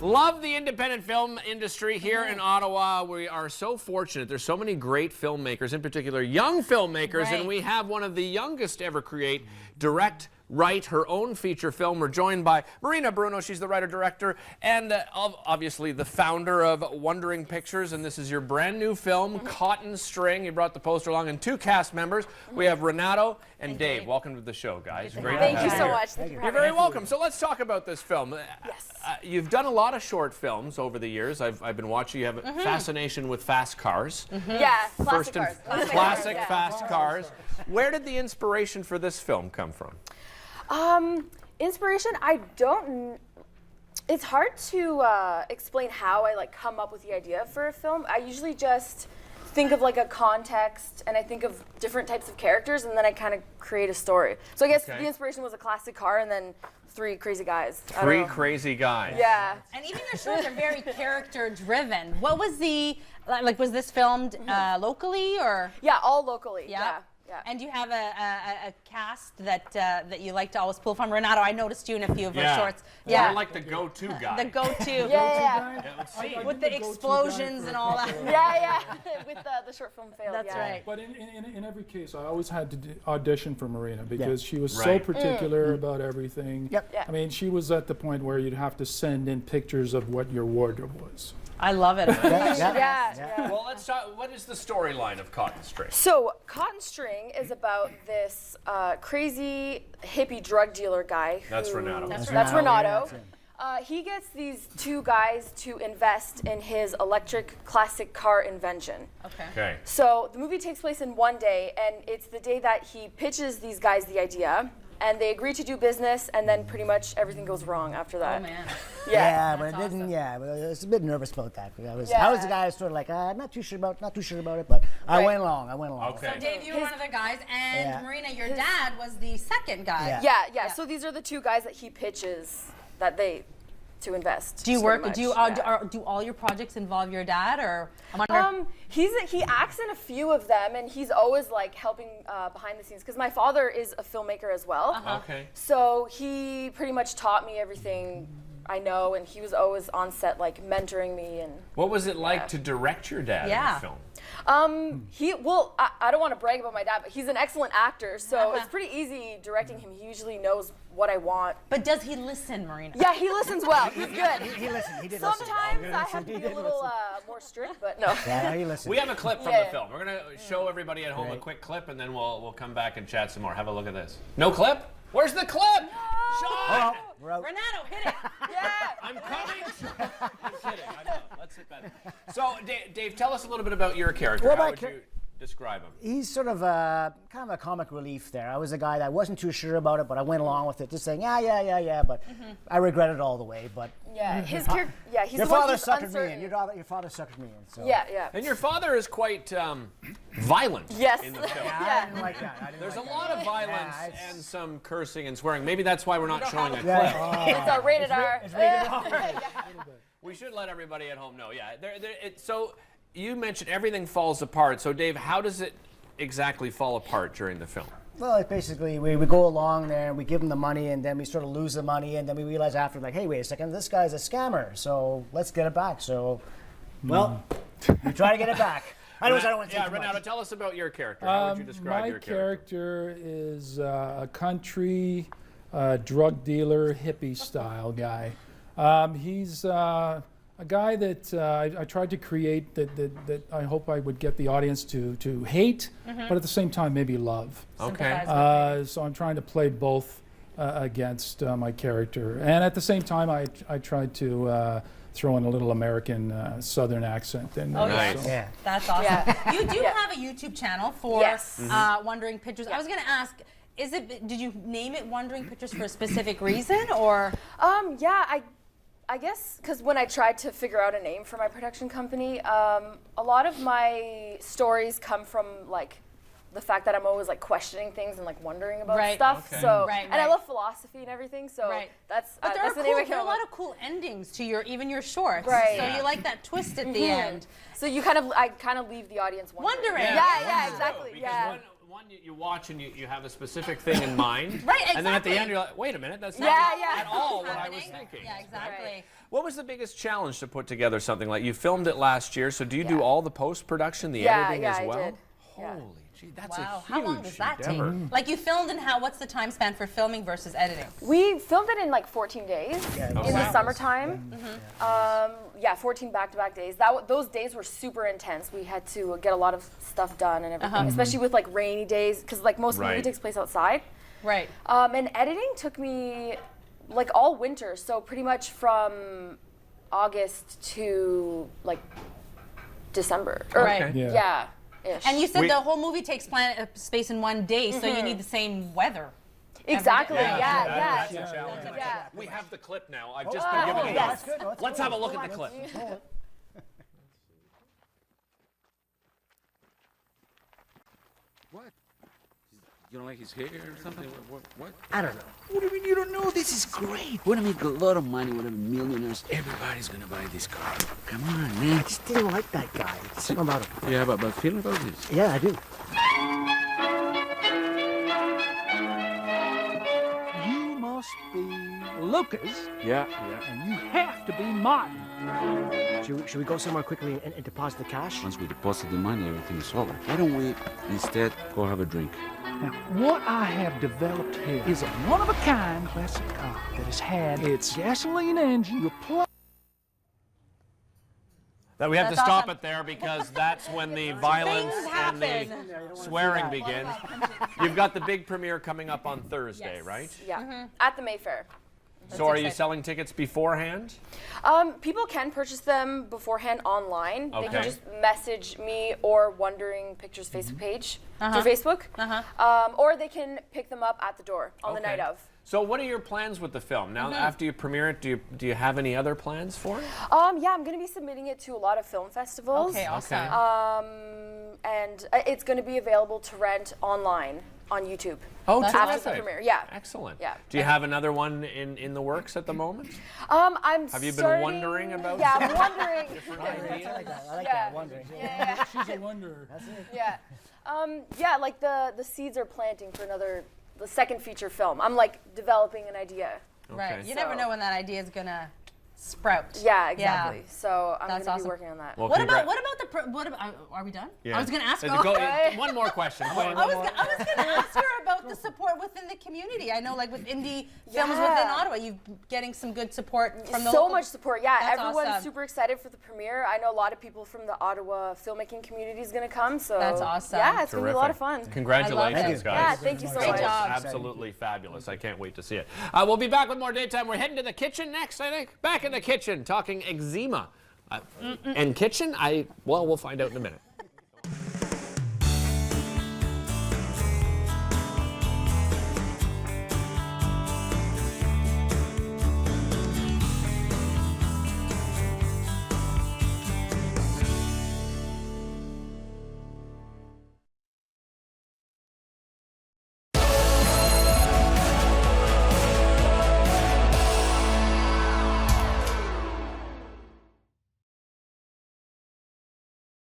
Love the independent film industry here in Ottawa. We are so fortunate. There's so many great filmmakers, in particular young filmmakers, and we have one of the youngest ever create, direct, write her own feature film. We're joined by Marina Bruno. She's the writer-director and obviously the founder of Wondering Pictures, and this is your brand new film, Cotton String. You brought the poster along, and two cast members. We have Renato and Dave. Welcome to the show, guys. Great Thank you so much. You're very welcome. So let's talk about this film. Yes. You've done a lot of short films over the years. I've been watching. You have a fascination with fast cars. Yeah, Classic yeah. fast cars. Where did the inspiration for this film come from? Inspiration, it's hard to explain how I come up with the idea for a film. I usually just think of a context, and I think of different types of characters, and then I kind of create a story. So I guess the inspiration was a classic car, and then three crazy guys. Three crazy guys. Yeah. And even your shorts are very character driven. What was the, was this filmed locally or? Yeah, all locally. Yeah. And you have a cast that you like to always pull from. Renato, I noticed you in a few of your shorts. Yeah, you're like the go-to guy. The go-to. Yeah. Let's see. With the explosions and all that. Yeah. With the short film failed. That's right. But in every case, I always had to audition for Marina because she was so particular about everything. Yep. I mean, she was at the point where you'd have to send in pictures of what your wardrobe was. I love it. Yeah. Well, let's talk. What is the storyline of Cotton String? So, Cotton String is about this crazy hippie drug dealer guy. That's Renato. That's Renato. He gets these two guys to invest in his electric classic car invention. Okay. So, the movie takes place in one day, and it's the day that he pitches these guys the idea. And they agree to do business, and then pretty much everything goes wrong after that. Oh, man. Yeah, but it didn't. Yeah, but I was a bit nervous about that. I was the guy sort of like, not too sure about it, but I went along. Okay. So Dave, you were one of the guys, and Marina, your dad was the second guy. Yeah. So these are the two guys that he pitches to invest. Do you work? Do all your projects involve your dad, or? He acts in a few of them, and he's always helping behind the scenes because my father is a filmmaker as well. Okay. So he pretty much taught me everything I know, and he was always on set mentoring me. And what was it like to direct your dad in the film? I don't want to brag about my dad, but he's an excellent actor, so it's pretty easy directing him. He usually knows what I want. But does he listen, Marina? Yeah, he listens well. He's good. He listened. He did Sometimes listen. I have to be a little more strict, but no. Yeah, he listened. We have a clip from the film. We're going to show everybody at home a quick clip, and then we'll come back and chat some more. Have a look at this. No clip? Where's the clip? Sean! Renato, hit it. Yeah. I'm coming. I'm kidding. I know. Let's sit back. So, Dave, tell us a little bit about your character. How would you describe him? He's sort of kind of a comic relief there. I was a guy that wasn't too sure about it, but I went along with it, just saying, yeah, but I regret it all the way. But his character. Yeah, he's your the one father who's suckered uncertain. me in. Your father suckered me in. So. Yeah. And your father is quite violent in the film. I didn't like that. There's a lot of violence and some cursing and swearing. Maybe that's why we're not showing a clip. It's rated R. It's rated R. We should let everybody at home know. Yeah. So you mentioned everything falls apart. So Dave, how does it exactly fall apart during the film? Well, it's basically we go along there and we give them the money, and then we sort of lose the money, and then we realize after, hey, wait a second, this guy's a scammer, so let's get it back. So, well, we try to get it back. I don't want to take too much. Renato, tell us about your character. How would you describe your character? My character is a country drug dealer, hippie style guy. He's a guy that I tried to create that I hope I would get the audience to hate, but at the same time maybe love. Okay. So I'm trying to play both against my character, and at the same time I tried to throw in a little American Southern accent in there. Oh, nice. So. Yeah. That's awesome. Yeah. You do have a YouTube channel for Wondering Pictures. I was going to ask, did you name it Wondering Pictures for a specific reason, or? I guess because when I tried to figure out a name for my production company, a lot of my stories come from the fact that I'm always questioning things and wondering about stuff. Okay. So and I love philosophy and everything. So that's but that's the name I came there are up a lot with. of cool endings to even your shorts. Right. So you like that twist at the end. So I kind of leave the audience wondering. Wondering. Yeah, exactly. Because one you watch and you have a specific thing in mind. Right, And then at the exactly. end you're like, wait a minute, that's not Yeah. at all what I was thinking. Yeah, exactly. Right. What was the biggest challenge to put together something like, you filmed it last year, so do you do all the post-production, the editing as well? I did. Yeah. Holy gee, that's Wow. a huge How long does that endeavor. take? Like you filmed in what's the time span for filming versus editing? We filmed it in like 14 days in the summertime. 14 back-to-back days. Those days were super intense. We had to get a lot of stuff done and everything, especially with like rainy days, because like most of the movie takes place outside. Right. And editing took me like all winter, so pretty much from August to like December. Right. Yeah. Ish. And you said the whole movie takes space in one day, so you need the same weather. Exactly. Yeah. Yeah. That's a challenge. Yeah. We have the clip now. I've just been given it. that's good. No, that's Let's good. have a look at the clip. What? You don't like his hair or something? What? I don't know. What do you mean you don't know? This is great. We're gonna make a lot of money. We're gonna be millionaires. Everybody's gonna buy this car. Come on, man. I just didn't like that guy. Something about him. Yeah, but feeling about this. Yeah, I do. You must be Lucas, Yeah. and you have to be Martin. Should we go somewhere quickly and deposit the cash? Once we deposit the money, everything is over. Why don't we instead go have a drink? Now, what I have developed here is a one-of-a-kind classic car that has had its gasoline engine replaced. That we have to That's stop awesome. it there because that's when the violence Things and the happen. swearing begins. You've got the big premiere coming up on Thursday, right? Yeah. At the Mayfair. So are you exciting. selling tickets beforehand? People can purchase them beforehand online. They Okay. can just message me or Wondering Pictures Facebook page through Facebook. Or they can pick them up at the door on the night Okay. of. So what are your plans with the film? Now, after you premiere it, do you have any other plans for it? Yeah, I'm going to be submitting it to a lot of film festivals. Okay, awesome. And it's going to be available to rent online on YouTube. Oh, That's after awesome. the premiere. Yeah. Excellent. Yeah. Do you have another one in the works at the moment? I'm Have you been starting- wondering about Yeah, I'm wondering. ideas? I like Yeah. that. Wondering. She's a wanderer. Yeah. Yeah, like the seeds are planting for the second feature film. I'm like developing an idea. Right. Okay. You never So- know when that idea is gonna sprout. Yeah, exactly. So I'm That's going to awesome. be working on that. Well, What about are we done? Yeah. I was gonna ask. One more question. Go ahead. I was gonna ask her about the support within the community. I know, like with indie films Yeah. within Ottawa, you're getting some good support from the So local. much support. Yeah, That's everyone's awesome. super excited for the premiere. I know a lot of people from the Ottawa filmmaking community is going to come. So That's awesome. Yeah, it's going to be a lot of Terrific. fun. Congratulations, it. guys. Yeah, thank you so Great much. job. Absolutely fabulous. I can't wait to see it. We'll be back with more Daytime. We're heading to the kitchen next, I think. Back in the kitchen, talking eczema. And kitchen? We'll find out in a minute.